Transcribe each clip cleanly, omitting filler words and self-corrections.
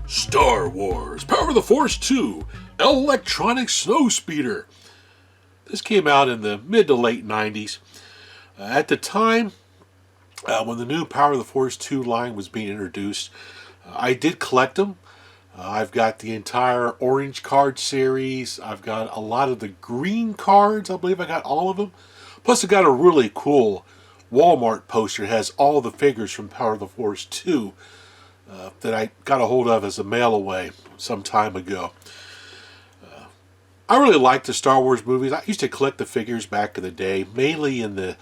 Star Wars Power of the Force 2 Electronic Snowspeeder. This came out in the mid to late 90s. At the time, when the new Power of the Force 2 line was being introduced, I did collect them. I've got the entire orange card series. I've got a lot of the green cards. I believe I got all of them. Plus I got a really cool Walmart poster. It has all the figures from Power of the Force 2 that I got a hold of as a mail away some time ago. I really like the Star Wars movies. I used to collect the figures back in the day, mainly in the,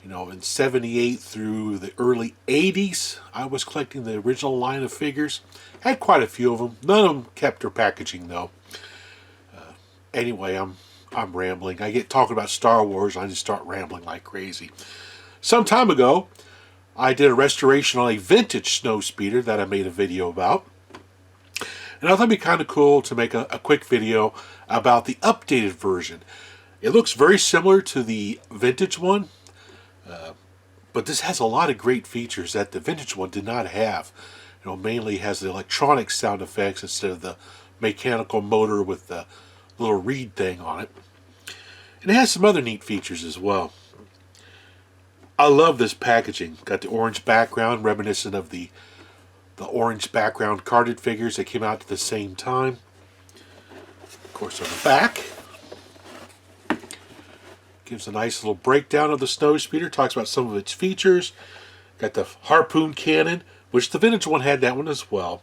in 78 through the early 80s. I was collecting the original line of figures. Had quite a few of them. None of them kept their packaging though. Anyway, I'm rambling. I get talking about Star Wars, and I just start rambling like crazy. Some time ago, I did a restoration on a vintage Snowspeeder that I made a video about. And I thought it'd be kind of cool to make a quick video about the updated version. It looks very similar to the vintage one, but this has a lot of great features that the vintage one did not have. Mainly has the electronic sound effects instead of the mechanical motor with the little reed thing on it. And it has some other neat features as well. I love this packaging. Got the orange background, reminiscent of the orange background carded figures that came out at the same time. Of course, on the back, gives a nice little breakdown of the Snowspeeder. Talks about some of its features. Got the harpoon cannon, which the vintage one had that one as well.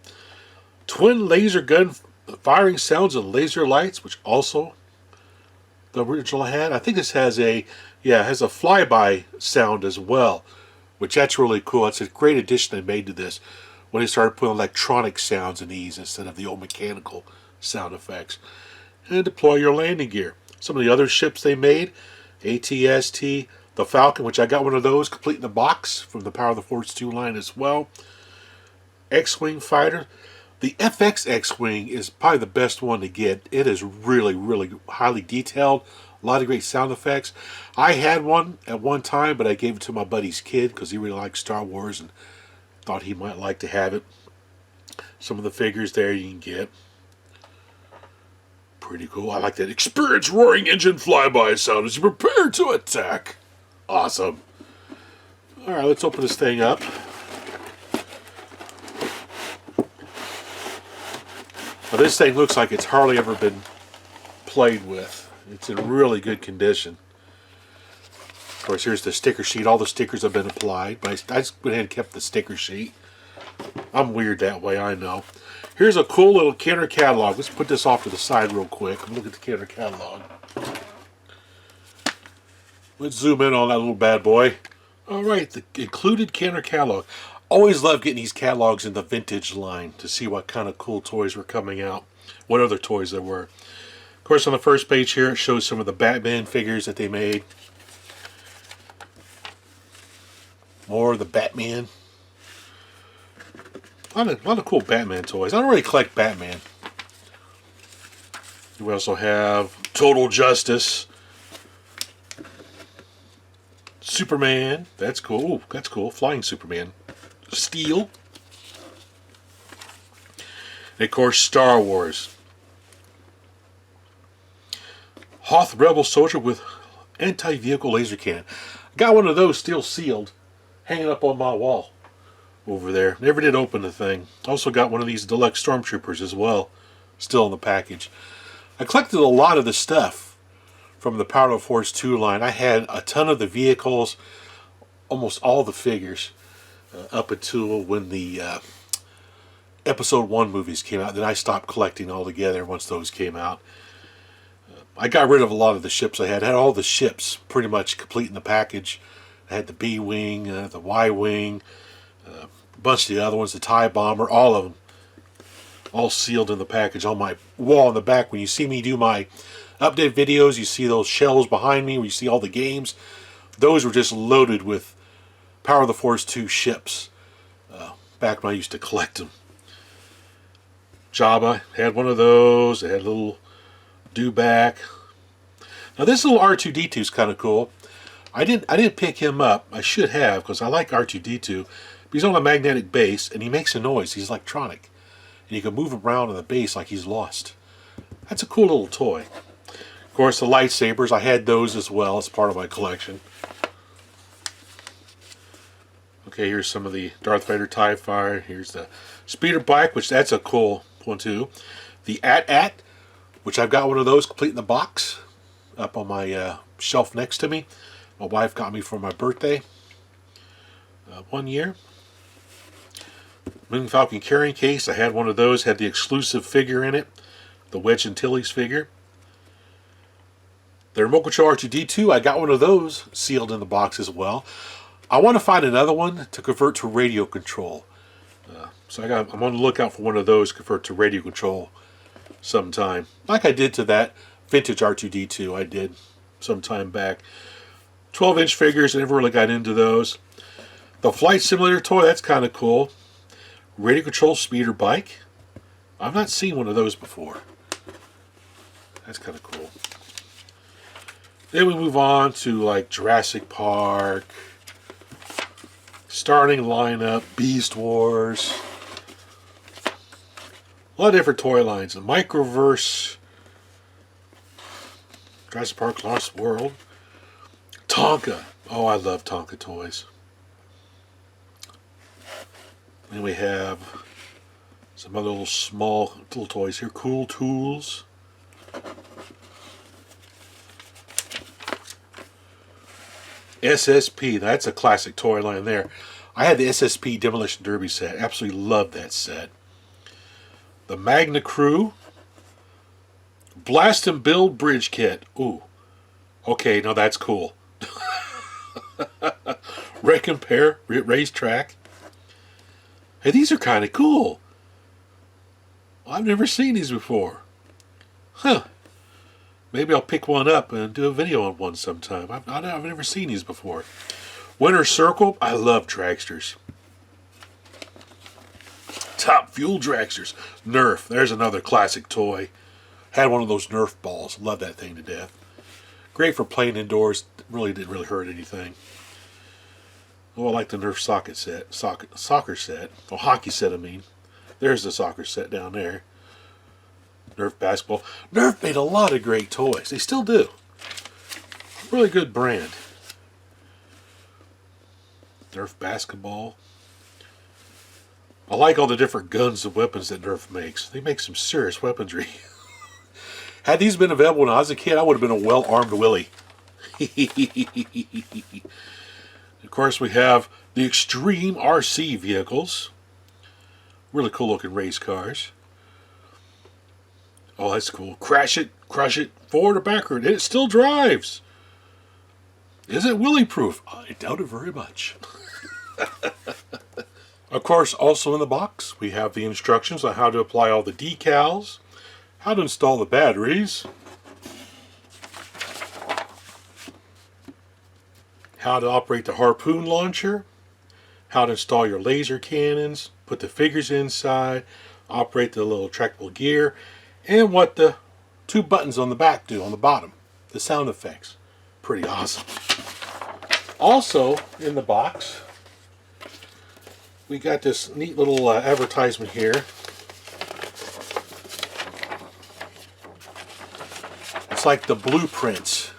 Twin laser gun firing sounds and laser lights, which also the original had. I think this has a flyby sound as well, which that's really cool. It's a great addition they made to this when they started putting electronic sounds in these instead of the old mechanical sound effects. And deploy your landing gear. Some of the other ships they made, AT-ST, the Falcon, which I got one of those complete in the box from the Power of the Force 2 line as well. X-Wing fighter. The FX X-Wing is probably the best one to get. It is really, really highly detailed. A lot of great sound effects. I had one at one time, but I gave it to my buddy's kid because he really likes Star Wars and thought he might like to have it. Some of the figures there you can get. Pretty cool. I like that. Experience roaring engine flyby sound as you prepare to attack. Awesome. Alright, let's open this thing up. Now this thing looks like it's hardly ever been played with. It's in really good condition. Of course, here's the sticker sheet. All the stickers have been applied, but I just went ahead and kept the sticker sheet. I'm weird that way, I know. Here's a cool little Kenner catalog. Let's put this off to the side real quick and look at the Kenner catalog. Let's zoom in on that little bad boy. Alright, the included Kenner catalog. Always love getting these catalogs in the vintage line to see what kind of cool toys were coming out. What other toys there were. Of course, on the first page here, it shows some of the Batman figures that they made. More of the Batman. A lot of cool Batman toys. I don't really collect Batman. We also have Total Justice. Superman. That's cool. Ooh, that's cool. Flying Superman. Steel. And of course, Star Wars. Hoth Rebel Soldier with anti-vehicle laser cannon. Got one of those still sealed, hanging up on my wall over there. Never did open the thing. Also got one of these deluxe stormtroopers as well, still in the package. I collected a lot of the stuff from the Power of the Force 2 line. I had a ton of the vehicles, almost all the figures, up until when the Episode 1 movies came out. Then I stopped collecting altogether once those came out. I got rid of a lot of the ships I had. I had all the ships pretty much complete in the package. I had the B-Wing, the Y-Wing, a bunch of the other ones, the TIE Bomber, all of them. All sealed in the package on my wall in the back. When you see me do my update videos, you see those shelves behind me where you see all the games. Those were just loaded with Power of the Force 2 ships. Back when I used to collect them. Jabba had one of those. It had a little dewback. Now this little R2-D2 is kind of cool. I didn't pick him up. I should have, because I like R2-D2. He's on a magnetic base and he makes a noise. He's electronic. and you can move him around on the base like he's lost. That's a cool little toy. Of course, the lightsabers, I had those as well as part of my collection. Okay, here's some of the Darth Vader TIE Fighter. Here's the speeder bike, which that's a cool one too. The AT-AT, which I've got one of those complete in the box up on my shelf next to me. My wife got me for my birthday 1 year. Moon Falcon carrying case, I had one of those, had the exclusive figure in it, the Wedge Antilles figure. The remote control R2-D2, I got one of those sealed in the box as well. I want to find another one to convert to radio control. So I'm on the lookout for one of those to convert to radio control sometime. Like I did to that vintage R2-D2 I did some time back. 12-inch figures, I never really got into those. The flight simulator toy, that's kind of cool. Radio control speeder bike. I've not seen one of those before. That's kind of cool. Then we move on to like Jurassic Park, starting lineup, Beast Wars. A lot of different toy lines. The Microverse, Jurassic Park Lost World, Tonka. Oh, I love Tonka toys. Then we have some other little small little toys here. Cool Tools. SSP, that's a classic toy line there. I had the SSP Demolition Derby set. Absolutely loved that set. The Magna Crew. Blast and Build Bridge Kit. Ooh. Okay, now that's cool. Wreck and Pair Racetrack. Hey, these are kind of cool. I've never seen these before. Huh. Maybe I'll pick one up and do a video on one sometime. I've never seen these before. Winter Circle. I love dragsters. Top Fuel dragsters. Nerf. There's another classic toy. Had one of those Nerf balls. Love that thing to death. Great for playing indoors. Really didn't really hurt anything. Oh, I like the Nerf soccer set. Oh, hockey set, I mean. There's the soccer set down there. Nerf basketball. Nerf made a lot of great toys. They still do. Really good brand. Nerf basketball. I like all the different guns and weapons that Nerf makes. They make some serious weaponry. Had these been available when I was a kid, I would have been a well-armed Willie. Of course, we have the Extreme RC vehicles. Really cool looking race cars. Oh, that's cool. Crash it, crush it, forward or backward. It still drives. Is it Willie proof? I doubt it very much. Of course, also in the box, we have the instructions on how to apply all the decals, how to install the batteries, how to operate the harpoon launcher, how to install your laser cannons, put the figures inside, operate the little retractable gear, and what the two buttons on the back do on the bottom, the sound effects. Pretty awesome. Also in the box, we got this neat little advertisement here. It's like the blueprints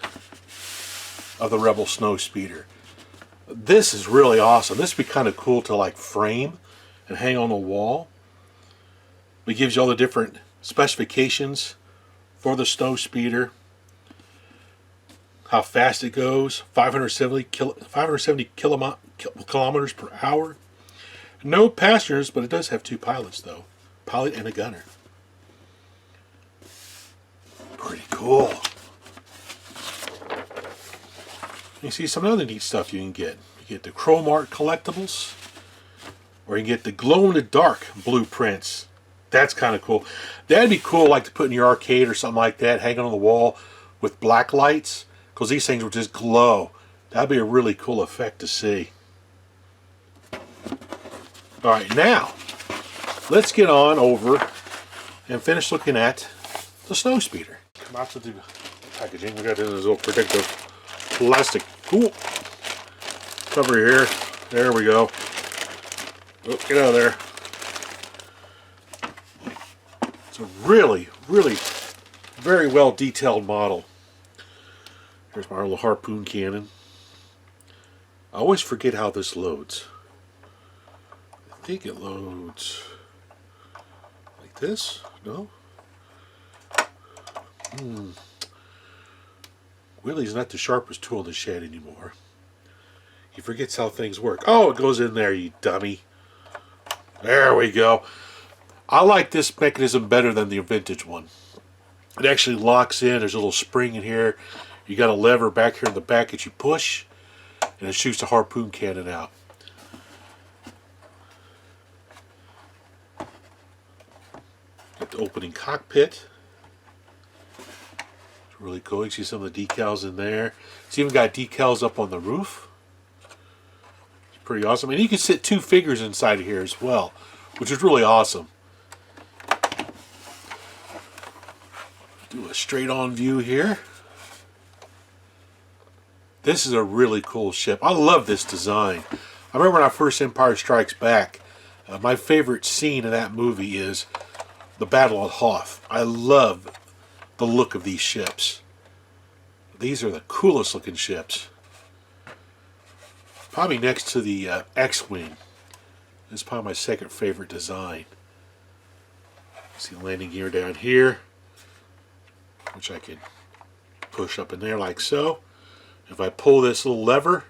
of the Rebel Snowspeeder. This is really awesome. This would be kind of cool to like frame and hang on the wall. It gives you all the different specifications for the Snowspeeder. How fast it goes, 570 kilometers per hour. No passengers, but it does have two pilots though. Pilot and a gunner. Pretty cool. You see some other neat stuff you can get. You get the Chrome Art collectibles, or you can get the glow-in-the-dark blueprints. That's kind of cool. That'd be cool, like to put in your arcade or something like that, hanging on the wall with black lights, because these things would just glow. That'd be a really cool effect to see. All right, now let's get on over and finish looking at the Snowspeeder. Come out to the packaging. We got this little protective plastic. Cool. Cover here. There we go. Oh, get out of there. It's a really, really very well detailed model. Here's my little harpoon cannon. I always forget how this loads. I think it loads like this. No? Willie's not the sharpest tool in the shed anymore. He forgets how things work. Oh, it goes in there, you dummy. There we go. I like this mechanism better than the vintage one. It actually locks in. There's a little spring in here. You got a lever back here in the back that you push, and it shoots the harpoon cannon out. Got the opening cockpit. It's really cool. You can see some of the decals in there. It's even got decals up on the roof. It's pretty awesome. And you can sit 2 figures inside of here as well, which is really awesome. Do a straight on view here. This is a really cool ship. I love this design. I remember when I first Empire Strikes Back, my favorite scene in that movie is the Battle on Hoth. I love the look of these ships. These are the coolest looking ships. Probably next to the X-Wing. This is probably my second favorite design. See the landing gear down here, which I can push up in there like so. If I pull this little lever,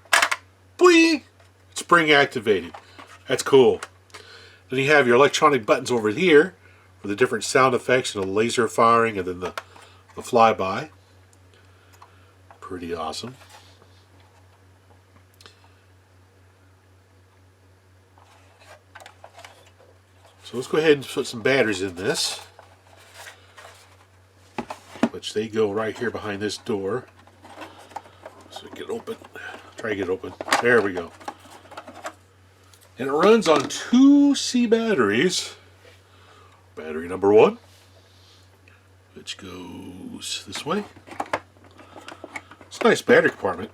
boing, it's spring activated. That's cool. Then you have your electronic buttons over here for the different sound effects and the laser firing and then the flyby. Pretty awesome. So let's go ahead and put some batteries in this, which they go right here behind this door. So get it open. Try to get it open. There we go. And it runs on 2 C batteries. Battery number 1, which goes this way. It's a nice battery compartment.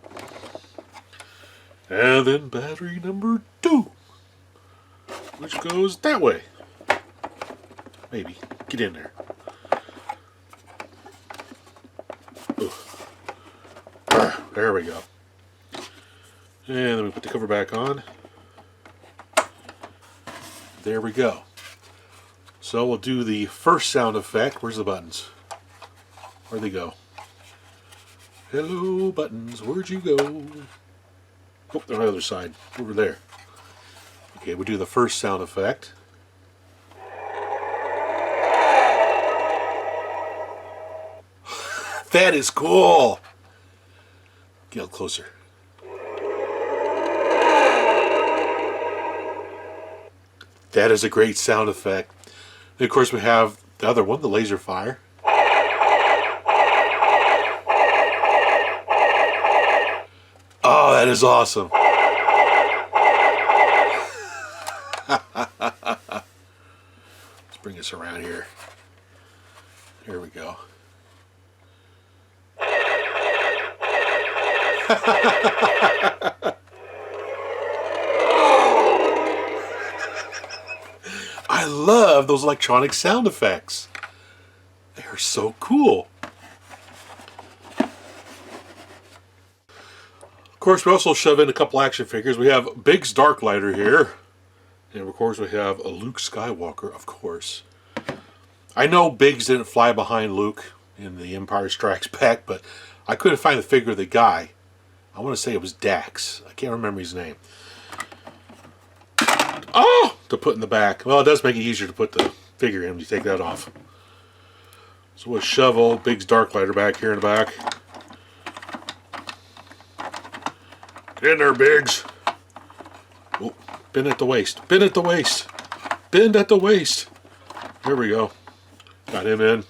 And then battery number 2, which goes that way. Maybe. Get in there. There we go. And then we put the cover back on. There we go. So we'll do the first sound effect. Where's the buttons? Where'd they go? Hello, buttons. Where'd you go? Oh, they're on the other side. Over there. Okay, we'll do the first sound effect. That is cool. Get a little closer. That is a great sound effect. And of course we have the other one, the laser fire. Oh, that is awesome. Let's bring this around here. Here we go. I love those electronic sound effects. They are so cool. Of course, we also shove in a couple action figures. We have Biggs Darklighter here. And of course, we have a Luke Skywalker, of course. I know Biggs didn't fly behind Luke in The Empire Strikes Back, but I couldn't find the figure of the guy. I want to say it was Dax. I can't remember his name. Oh! To put in the back. Well, it does make it easier to put the figure in when you take that off. So we'll shove old Biggs Darklighter back here in the back. Get in there, Biggs. Oh, bend at the waist. Bend at the waist. Bend at the waist. There we go. Got him in.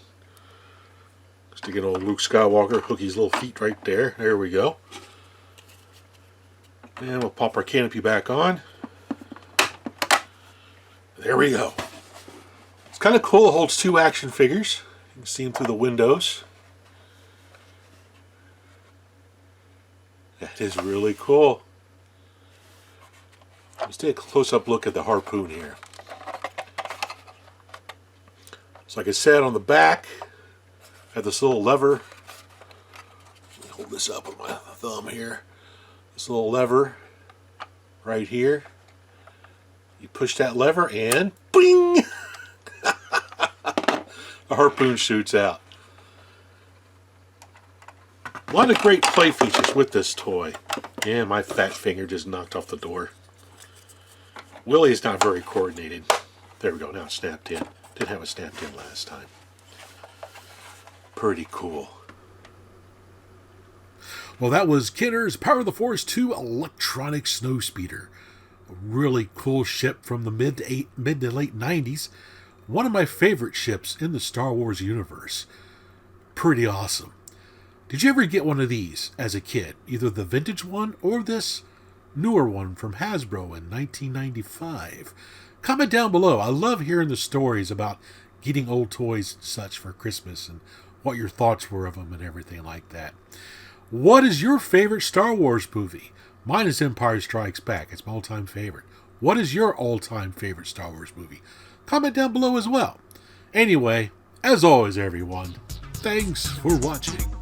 Sticking old Luke Skywalker, hook his little feet right there. There we go. And we'll pop our canopy back on. There we go. It's kind of cool. It holds 2 action figures. You can see them through the windows. That is really cool. Let's take a close-up look at the harpoon here. So like I said, on the back, I have this little lever. Let me hold this up with my thumb here. This little lever right here. You push that lever and bing! A harpoon shoots out. A lot of great play features with this toy. Yeah, my fat finger just knocked off the door. Willie is not very coordinated. There we go, now it's snapped in. Didn't have it snapped in last time. Pretty cool. Well, that was Kenner's Power of the Force 2 Electronic Snowspeeder. A really cool ship from the mid to late 90s. One of my favorite ships in the Star Wars universe. Pretty awesome. Did you ever get one of these as a kid? Either the vintage one or this newer one from Hasbro in 1995? Comment down below. I love hearing the stories about getting old toys and such for Christmas and what your thoughts were of them and everything like that. What is your favorite Star Wars movie? Mine is Empire Strikes Back. It's my all-time favorite. What is your all-time favorite Star Wars movie? Comment down below as well. Anyway, as always, everyone, thanks for watching.